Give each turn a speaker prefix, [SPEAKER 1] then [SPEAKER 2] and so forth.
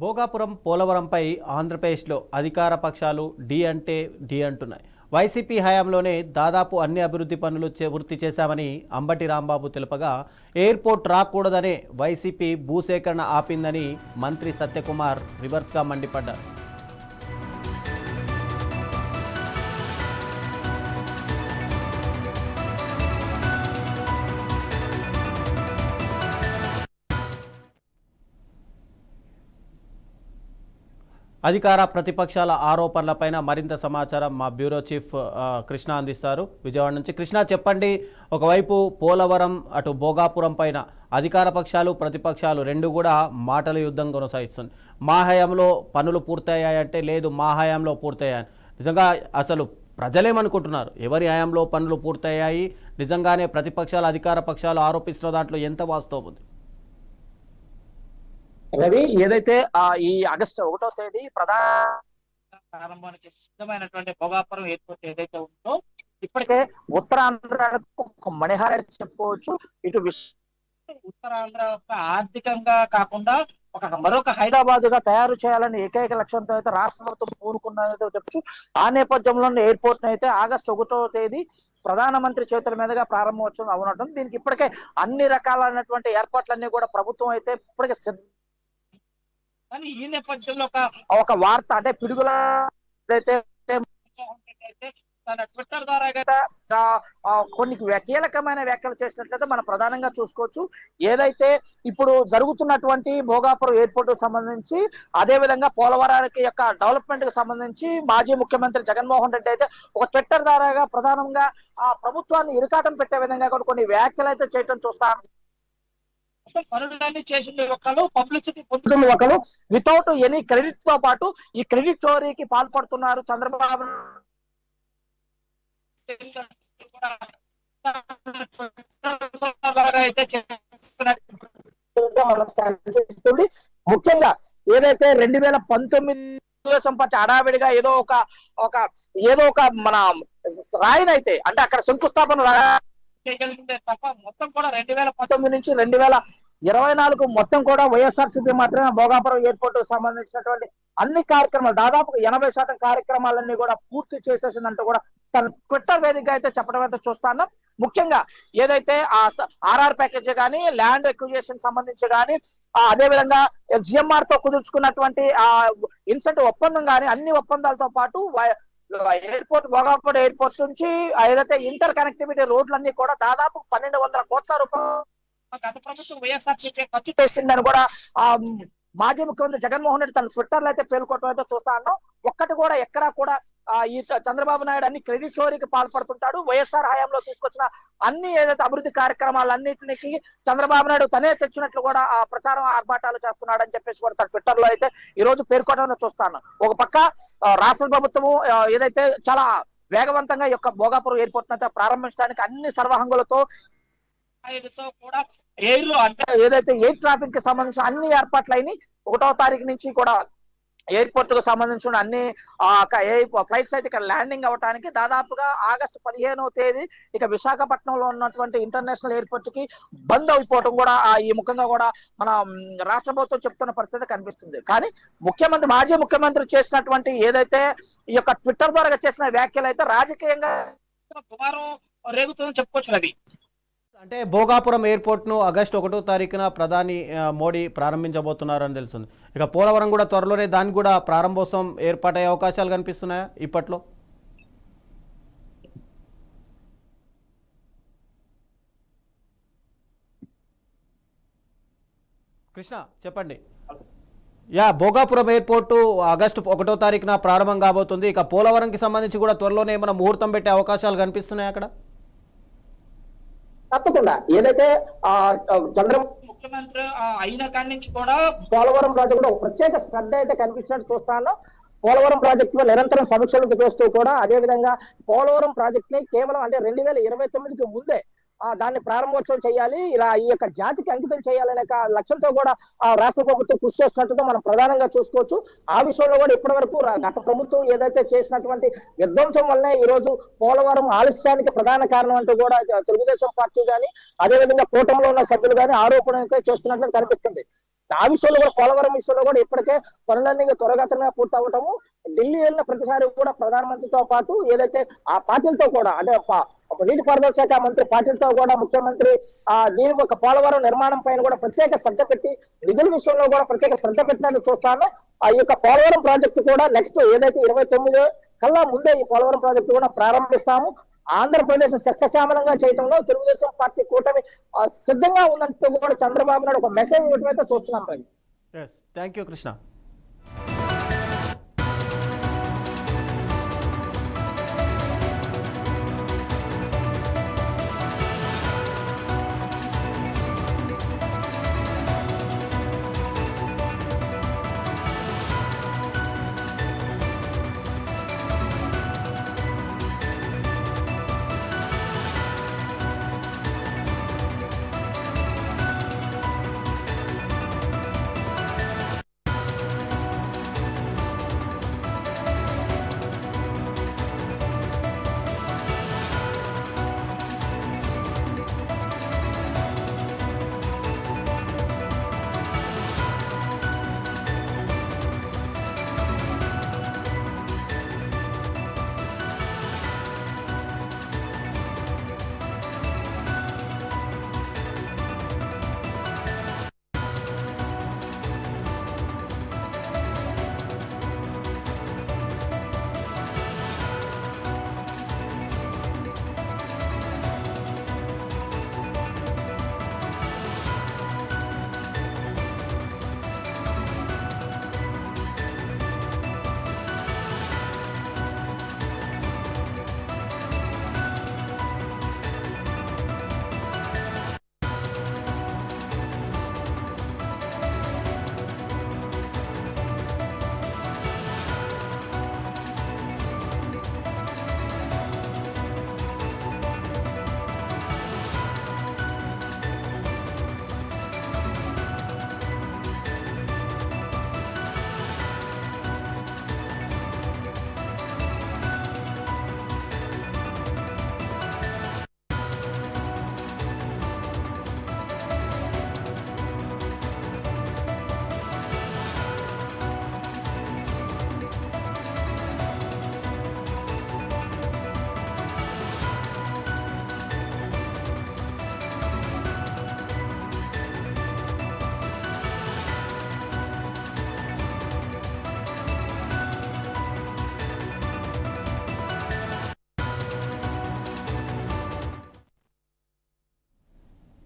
[SPEAKER 1] భోగాపురం పోలవరంపై ఆంధ్రప్రదేశ్లో అధికార పక్షాలు డి అంటే డి అంటున్నాయి. వైసీపీ హయాంలోనే దాదాపు అన్ని అభివృద్ధి పనులు పూర్తి చేశామని అంబటి రాంబాబు తెలుపగా, ఎయిర్పోర్ట్ రాకూడదనే వైసీపీ భూసేకరణ ఆపిందని మంత్రి సత్యకుమార్ రివర్స్గా మండిపడ్డారు. అధికార ప్రతిపక్షాల ఆరోపణలపైన మరింత సమాచారం మా బ్యూరో చీఫ్ కృష్ణ అందిస్తారు విజయవాడ నుంచి. కృష్ణ, చెప్పండి. ఒకవైపు పోలవరం, అటు భోగాపురం పైన అధికార పక్షాలు ప్రతిపక్షాలు రెండు కూడా మాటల యుద్ధం కొనసాగిస్తుంది. మా హయాంలో పనులు పూర్తయ్యాయంటే లేదు, మా హయాంలో పూర్తయ్యాయి. నిజంగా అసలు ప్రజలేమనుకుంటున్నారు? ఎవరి హయాంలో పనులు పూర్తయ్యాయి? నిజంగానే ప్రతిపక్షాలు అధికార పక్షాలు ఆరోపిస్తున్న దాంట్లో ఎంత వాస్తవం ఉంది?
[SPEAKER 2] రవి, ఏదైతే ఈ ఆగస్టు 1వ తేదీ ప్రారంభానికి సిద్ధమైనటువంటి భోగాపురం ఎయిర్పోర్ట్ ఏదైతే ఉందో, ఇప్పటికే ఉత్తరాంధ్రకు ఒక మణిహార చెప్పుకోవచ్చు. ఇటు ఉత్తరాంధ్ర ఆర్థికంగా కాకుండా మరొక హైదరాబాద్ గా తయారు చేయాలని ఏకైక లక్ష్యంతో అయితే రాష్ట్ర ప్రభుత్వం పూనుకున్నదో చెప్పచ్చు. ఆ నేపథ్యంలోనే ఎయిర్పోర్ట్ అయితే ఆగస్టు 1వ తేదీ ప్రధానమంత్రి చేతుల మీదుగా ప్రారంభోత్సవం అవునటం. దీనికి ఇప్పటికే అన్ని రకాలైనటువంటి ఏర్పాట్లన్నీ కూడా ప్రభుత్వం అయితే ఇప్పటికే కానీ ఈ నేపథ్యంలో ఒక వార్త అంటే పిడుగుల తన ట్విట్టర్ ద్వారా కొన్ని కీలకమైన వ్యాఖ్యలు చేసినట్లయితే మనం ప్రధానంగా చూసుకోవచ్చు. ఏదైతే ఇప్పుడు జరుగుతున్నటువంటి భోగాపురం ఎయిర్పోర్ట్ కు సంబంధించి, అదే విధంగా పోలవరానికి యొక్క డెవలప్మెంట్ కు సంబంధించి మాజీ ముఖ్యమంత్రి జగన్మోహన్ రెడ్డి అయితే ఒక ట్విట్టర్ ద్వారా ప్రధానంగా ఆ ప్రభుత్వాన్ని ఇరుకాటం పెట్టే విధంగా కూడా కొన్ని వ్యాఖ్యలు అయితే చేయడం చూస్తాను. పనులన్నీ చేసింది ఒకరు, పబ్లిసిటీ పొందుతున్న ఒకరు, వితౌట్ ఎనీ క్రెడిట్ తో పాటు ఈ క్రెడిట్ చోరీకి పాల్పడుతున్నారు చంద్రబాబు. ముఖ్యంగా ఏదైతే 2019 పట్టి హడావిడిగా ఏదో ఒక మన రాయినైతే అంటే అక్కడ శంకుస్థాపన చేయగలిగిందే తప్ప మొత్తం కూడా 2019 నుంచి 2024 మొత్తం కూడా వైఎస్ఆర్సీపీ మాత్రమే భోగాపురం ఎయిర్పోర్ట్ కు సంబంధించినటువంటి అన్ని కార్యక్రమాలు, దాదాపు 80% కార్యక్రమాలన్నీ కూడా పూర్తి చేసేసిందంటూ కూడా తన ట్విట్టర్ వేదిక అయితే చెప్పడం అయితే చూస్తాను. ముఖ్యంగా ఏదైతే ఆర్ఆర్ ప్యాకేజ్ కానీ, ల్యాండ్ ఎక్విజిషన్ సంబంధించి కానీ, అదే విధంగా జిఎంఆర్ తో కుదుర్చుకున్నటువంటి ఇన్సెంటివ్ ఒప్పందం కానీ, అన్ని ఒప్పందాలతో పాటు ఎయిర్పోర్ట్ భోగాపురం ఎయిర్పోర్ట్స్ నుంచి ఏదైతే ఇంటర్ కనెక్టివిటీ రోడ్లన్నీ కూడా దాదాపు 1200 కోట్ల రూపాయలు గత ప్రభుత్వం వైఎస్ఆర్సీపీ ఖర్చు చేసిందని కూడా మాజీ ముఖ్యమంత్రి జగన్మోహన్ రెడ్డి తన ట్విట్టర్ లో అయితే పేర్కొనడం అయితే చూస్తా ఉన్నాం. ఒక్కటి కూడా ఎక్కడా కూడా ఈ చంద్రబాబు నాయుడు అన్ని క్రెడిట్ చోరీకి పాల్పడుతుంటాడు. వైఎస్ఆర్ హయాంలో తీసుకొచ్చిన అన్ని ఏదైతే అభివృద్ధి కార్యక్రమాలన్నింటికి చంద్రబాబు నాయుడు తనే తెచ్చినట్లు కూడా ప్రచారం ఆర్భాటాలు చేస్తున్నాడు అని చెప్పేసి కూడా తన ట్విట్టర్ లో అయితే ఈ రోజు పేర్కొనడం చూస్తాను. ఒక పక్క రాష్ట్ర ప్రభుత్వము ఏదైతే చాలా వేగవంతంగా ఈ యొక్క భోగాపురం ఎయిర్పోర్ట్ అయితే ప్రారంభించడానికి అన్ని సర్వహంగులతో కూడా అంటే ఏదైతే ఎయిర్ ట్రాఫిక్ కి సంబంధించిన అన్ని ఏర్పాట్లు అయినాయి. 1వ తారీఖు నుంచి కూడా ఎయిర్పోర్ట్ కు సంబంధించిన అన్ని ఫ్లైట్స్ అయితే ఇక్కడ ల్యాండింగ్ అవడానికి దాదాపుగా ఆగస్టు 15వ తేదీ ఇక విశాఖపట్నంలో ఉన్నటువంటి ఇంటర్నేషనల్ ఎయిర్పోర్ట్ కి బంద్ అయిపోవడం కూడా ఈ ముఖ్యంగా కూడా మన రాష్ట్ర ప్రభుత్వం చెప్తున్న పరిస్థితి కనిపిస్తుంది. కానీ మాజీ ముఖ్యమంత్రి చేసినటువంటి ఏదైతే ఈ యొక్క ట్విట్టర్ ద్వారా చేసిన వ్యాఖ్యలు అయితే రాజకీయంగా రేగుతుందని చెప్పుకోవచ్చు. అవి
[SPEAKER 1] అంటే భోగాపురం ఎయిర్పోర్ట్ను ఆగస్టు 1వ తారీఖున ప్రధాని మోడీ ప్రారంభించబోతున్నారని తెలుస్తుంది. ఇక పోలవరం కూడా త్వరలోనే దానికి కూడా ప్రారంభోత్సవం ఏర్పాటయ్యే అవకాశాలు కనిపిస్తున్నాయా ఇప్పట్లో? కృష్ణ, చెప్పండి. భోగాపురం ఎయిర్పోర్టు ఆగస్టు 1వ తారీఖున ప్రారంభం కాబోతుంది. ఇక పోలవరంకి సంబంధించి కూడా త్వరలోనే ఏమైనా ముహూర్తం పెట్టే అవకాశాలు కనిపిస్తున్నాయి అక్కడ?
[SPEAKER 2] తప్పకుండా ఏదైతే చంద్రబాబు ముఖ్యమంత్రి అయిన కాడి నుంచి కూడా పోలవరం ప్రాజెక్టు ఒక ప్రత్యేక శ్రద్ధ అయితే కనిపించినట్టు చూస్తాను. పోలవరం ప్రాజెక్టులో నిరంతరం సమీక్షలు చేస్తూ కూడా అదే విధంగా పోలవరం ప్రాజెక్ట్ ని కేవలం అంటే 2029కి ముందే దాన్ని ప్రారంభోత్సవం చేయాలి, ఇలా ఈ యొక్క జాతికి అంకితం చేయాలనే లక్ష్యంతో కూడా రాష్ట్ర ప్రభుత్వం కృషి చేస్తున్నట్టుగా మనం ప్రధానంగా చూసుకోవచ్చు. ఆ విషయంలో కూడా ఇప్పటి వరకు గత ప్రభుత్వం ఏదైతే చేసినటువంటి విధ్వంసం వల్లనే ఈ రోజు పోలవరం ఆలస్యానికి ప్రధాన కారణం అంటూ కూడా తెలుగుదేశం పార్టీ కానీ అదేవిధంగా కూటమిలో ఉన్న సభ్యులు కానీ ఆరోపణ చేస్తున్నట్లు కనిపిస్తుంది. ఆ విషయంలో కూడా పోలవరం విషయంలో కూడా ఇప్పటికే పనులన్నీ త్వరగతంగా పూర్తి అవటము, ఢిల్లీ వెళ్ళిన ప్రతిసారి కూడా ప్రధానమంత్రితో పాటు ఏదైతే ఆ పార్టీలతో కూడా అంటే నీటిపారుదల శాఖ మంత్రి పార్టీలతో కూడా ముఖ్యమంత్రి దీని ఒక పోలవరం నిర్మాణం పైన కూడా ప్రత్యేక శ్రద్ధ పెట్టి నిధుల విషయంలో కూడా ప్రత్యేక శ్రద్ధ పెట్టినట్టు చూస్తాను. ఈ యొక్క పోలవరం ప్రాజెక్టు కూడా నెక్స్ట్ ఏదైతే 29 కల్లా ముందే ఈ పోలవరం ప్రాజెక్టు కూడా ప్రారంభిస్తాము. ఆంధ్రప్రదేశ్ సస్యశ్యామలంగా చేయడంలో తెలుగుదేశం పార్టీ కూటమి సిద్ధంగా ఉన్నట్టు కూడా చంద్రబాబు నాయుడు ఒక మెసేజ్ ఇవ్వటమైతే చూస్తున్నాం.
[SPEAKER 1] Thank you Krishna.